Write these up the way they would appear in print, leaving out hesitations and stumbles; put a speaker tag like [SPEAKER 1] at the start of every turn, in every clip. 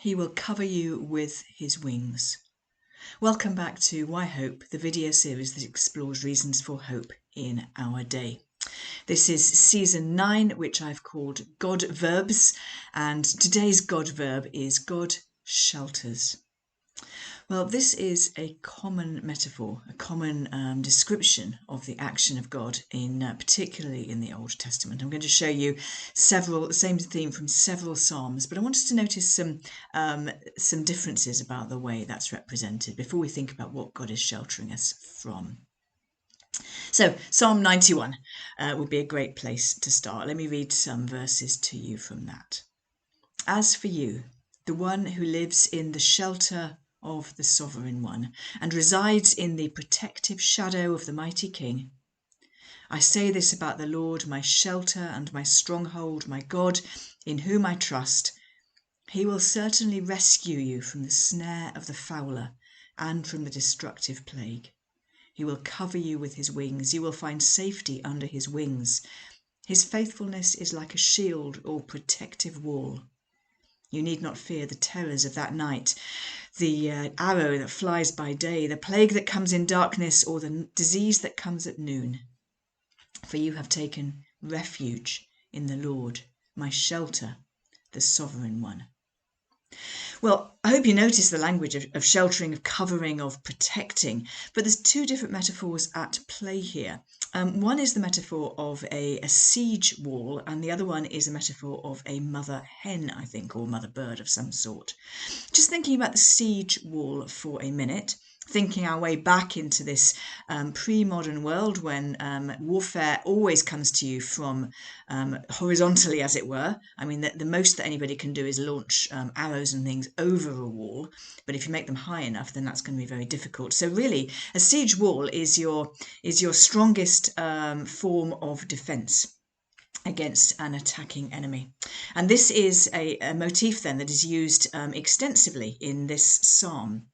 [SPEAKER 1] He will cover you with his wings. Welcome back to Why Hope, the video series that explores reasons for hope in our day. This is season 9, which I've called God-verbs, and today's God verb is God shelters. Well, this is a common metaphor, a common description of the action of God, particularly in the Old Testament. I'm going to show you the same theme from several Psalms, but I want us to notice some differences about the way that's represented before we think about what God is sheltering us from. So Psalm 91 would be a great place to start. Let me read some verses to you from that. As for you, the one who lives in the shelter of the Sovereign One and resides in the protective shadow of the Mighty King, I say this about the Lord, my shelter and my stronghold, my God, in whom I trust. He will certainly rescue you from the snare of the fowler and from the destructive plague. He will cover you with his wings. You will find safety under his wings. His faithfulness is like a shield or protective wall. You need not fear the terrors of that night, the arrow that flies by day, the plague that comes in darkness, or the disease that comes at noon. For you have taken refuge in the Lord, my shelter, the Sovereign One. Well, I hope you notice the language of sheltering, of covering, of protecting, but there's two different metaphors at play here. One is the metaphor of a siege wall, and the other one is a metaphor of a mother hen, I think, or mother bird of some sort. Just thinking about the siege wall for a minute, thinking our way back into this pre-modern world when warfare always comes to you from horizontally, as it were. I mean, the most that anybody can do is launch arrows and things over a wall, but if you make them high enough, then that's going to be very difficult. So really, a siege wall is your strongest form of defence against an attacking enemy. And this is a motif then that is used extensively in this psalm.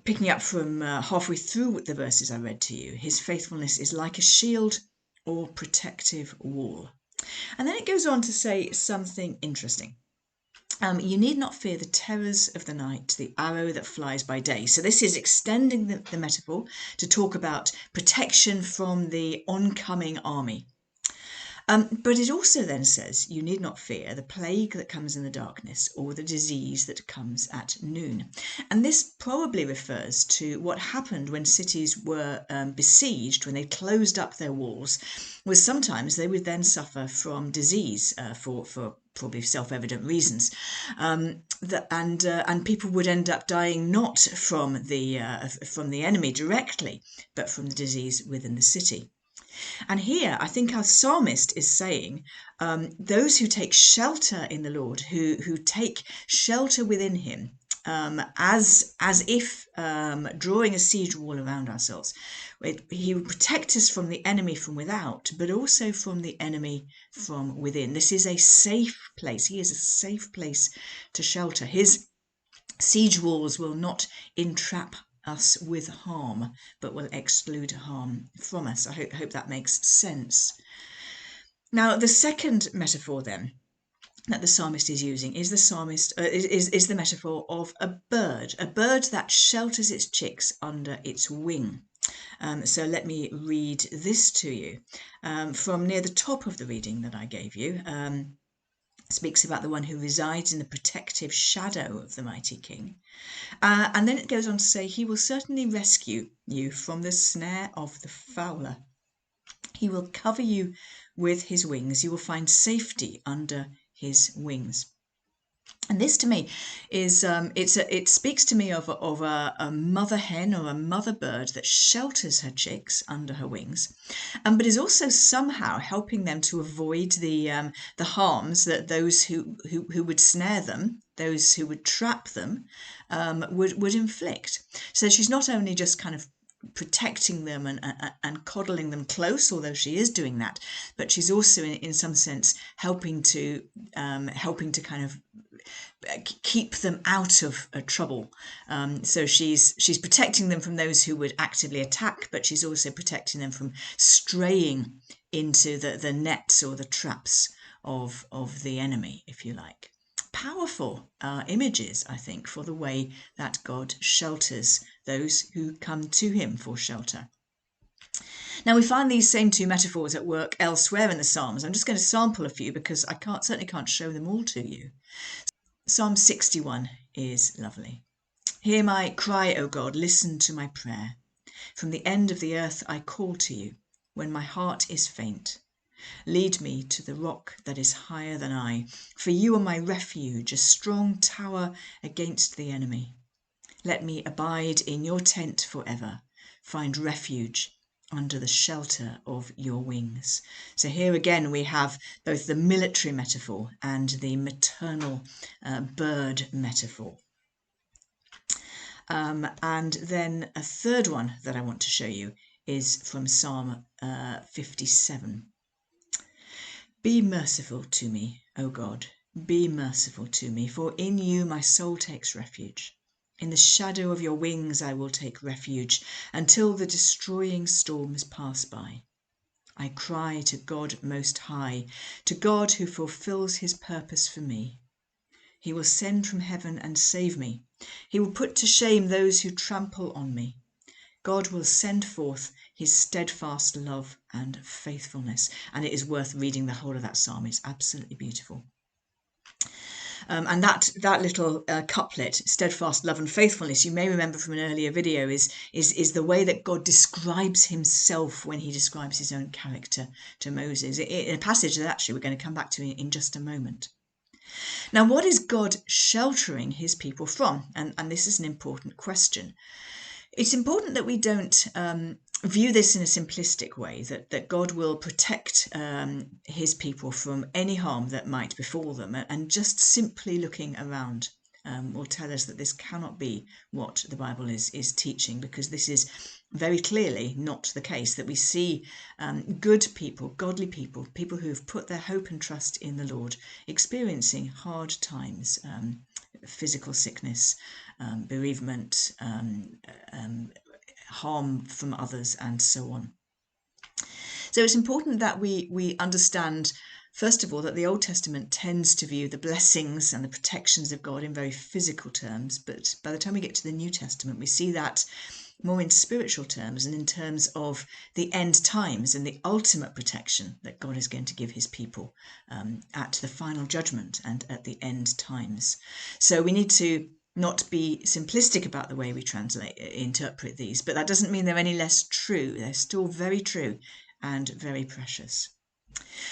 [SPEAKER 1] Picking up from halfway through the verses I read to you, his faithfulness is like a shield or protective wall. And then it goes on to say something interesting. You need not fear the terrors of the night, the arrow that flies by day. So this is extending the metaphor to talk about protection from the oncoming army. But it also then says, you need not fear the plague that comes in the darkness or the disease that comes at noon. And this probably refers to what happened when cities were besieged, when they closed up their walls, was sometimes they would then suffer from disease for probably self-evident reasons. And people would end up dying not from the enemy directly, but from the disease within the city. And here, I think our psalmist is saying, those who take shelter in the Lord, who take shelter within him, as if drawing a siege wall around ourselves. He would protect us from the enemy from without, but also from the enemy from within. This is a safe place. He is a safe place to shelter. His siege walls will not entrap us with harm, but will exclude harm from us. I hope that makes sense. Now, the second metaphor then that the psalmist is using is the metaphor of a bird that shelters its chicks under its wing. So let me read this to you from near the top of the reading that I gave you. Speaks about the one who resides in the protective shadow of the mighty king. And then it goes on to say, he will certainly rescue you from the snare of the fowler. He will cover you with his wings. You will find safety under his wings. And this to me is, it speaks to me of a mother hen or a mother bird that shelters her chicks under her wings, but is also somehow helping them to avoid the harms that those who would snare them, those who would trap them, would inflict. So she's not only just kind of protecting them and coddling them close, although she is doing that, but she's also in some sense helping to kind of keep them out of trouble. So she's protecting them from those who would actively attack, but she's also protecting them from straying into the nets or the traps of the enemy, if you like. powerful images, I think, for the way that God shelters those who come to him for shelter. Now, we find these same two metaphors at work elsewhere in the Psalms. I'm just going to sample a few because I certainly can't show them all to you. Psalm 61 is lovely. Hear my cry, O God, listen to my prayer. From the end of the earth I call to you when my heart is faint. Lead me to the rock that is higher than I, for you are my refuge, a strong tower against the enemy. Let me abide in your tent forever, find refuge under the shelter of your wings. So here again we have both the military metaphor and the maternal bird metaphor. And then a third one that I want to show you is from Psalm 57. Be merciful to me, O God, be merciful to me, for in you my soul takes refuge. In the shadow of your wings I will take refuge until the destroying storms pass by. I cry to God Most High, to God who fulfills his purpose for me. He will send from heaven and save me. He will put to shame those who trample on me. God will send forth his steadfast love and faithfulness. And it is worth reading the whole of that psalm. It's absolutely beautiful. And that little couplet, steadfast love and faithfulness, you may remember from an earlier video, is the way that God describes himself when he describes his own character to Moses. In a passage that actually we're going to come back to in just a moment. Now, what is God sheltering his people from? And this is an important question. It's important that we don't view this in a simplistic way, that God will protect his people from any harm that might befall them, and just simply looking around will tell us that this cannot be what the Bible is teaching, because this is very clearly not the case, that we see good people, godly people, people who have put their hope and trust in the Lord, experiencing hard times, physical sickness, bereavement, harm from others, and so on. So it's important that we understand, first of all, that the Old Testament tends to view the blessings and the protections of God in very physical terms, but by the time we get to the New Testament, we see that more in spiritual terms and in terms of the end times and the ultimate protection that God is going to give his people at the final judgment and at the end times. So we need to not be simplistic about the way we interpret these, but that doesn't mean they're any less true. They're still very true and very precious.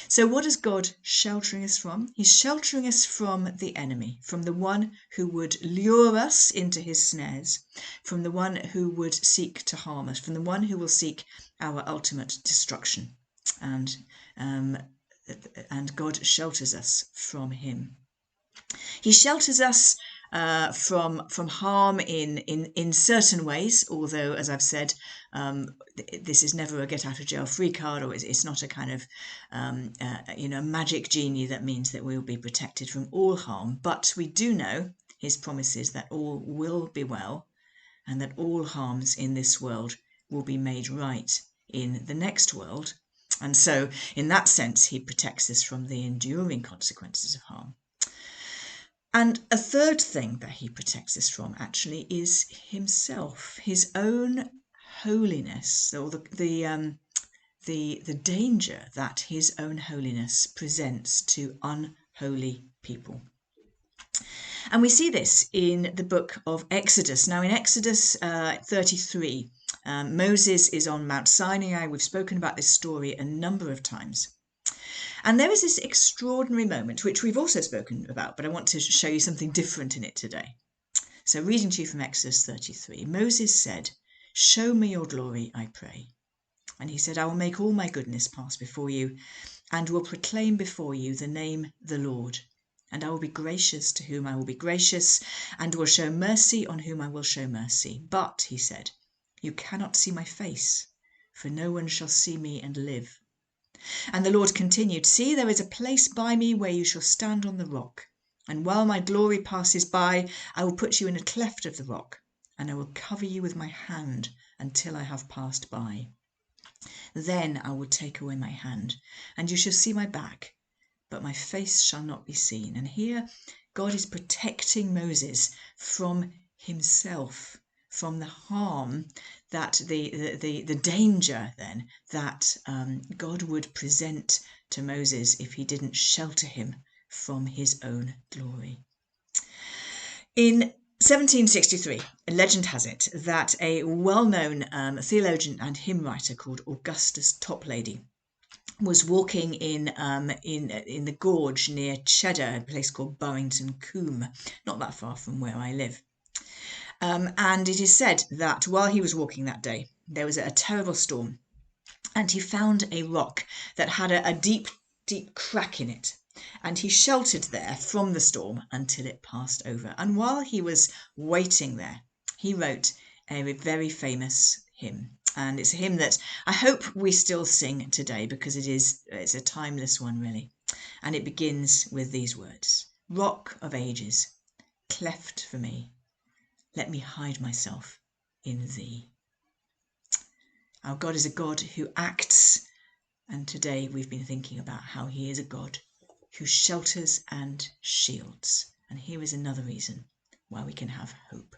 [SPEAKER 1] So what is God sheltering us from? He's sheltering us from the enemy, from the one who would lure us into his snares, from the one who would seek to harm us, from the one who will seek our ultimate destruction. And God shelters us from him. He shelters us from harm in certain ways, although, as I've said, this is never a get out of jail free card, or it's not a kind of magic genie that means that we will be protected from all harm. But we do know his promises that all will be well, and that all harms in this world will be made right in the next world. And so in that sense, he protects us from the enduring consequences of harm. And a third thing that he protects us from actually is himself, his own holiness, or the danger that his own holiness presents to unholy people. And we see this in the book of Exodus. Now in Exodus 33, Moses is on Mount Sinai. We've spoken about this story a number of times. And there is this extraordinary moment, which we've also spoken about, but I want to show you something different in it today. So reading to you from Exodus 33, Moses said, "Show me your glory, I pray." And he said, "I will make all my goodness pass before you, and will proclaim before you the name the Lord. And I will be gracious to whom I will be gracious, and will show mercy on whom I will show mercy. But," he said, "you cannot see my face, for no one shall see me and live." And the Lord continued, "See, there is a place by me where you shall stand on the rock. And while my glory passes by, I will put you in a cleft of the rock, and I will cover you with my hand until I have passed by. Then I will take away my hand, and you shall see my back, but my face shall not be seen." And here God is protecting Moses from himself, from the harm that the danger then that God would present to Moses if he didn't shelter him from his own glory. In 1763, legend has it that a well-known theologian and hymn writer called Augustus Toplady was walking in the gorge near Cheddar, a place called Burrington Combe, not that far from where I live. And it is said that while he was walking that day, there was a terrible storm, and he found a rock that had a deep, deep crack in it. And he sheltered there from the storm until it passed over. And while he was waiting there, he wrote a very famous hymn. And it's a hymn that I hope we still sing today because it's a timeless one, really. And it begins with these words: Rock of ages, cleft for me, let me hide myself in thee. Our God is a God who acts, and today we've been thinking about how he is a God who shelters and shields. And here is another reason why we can have hope.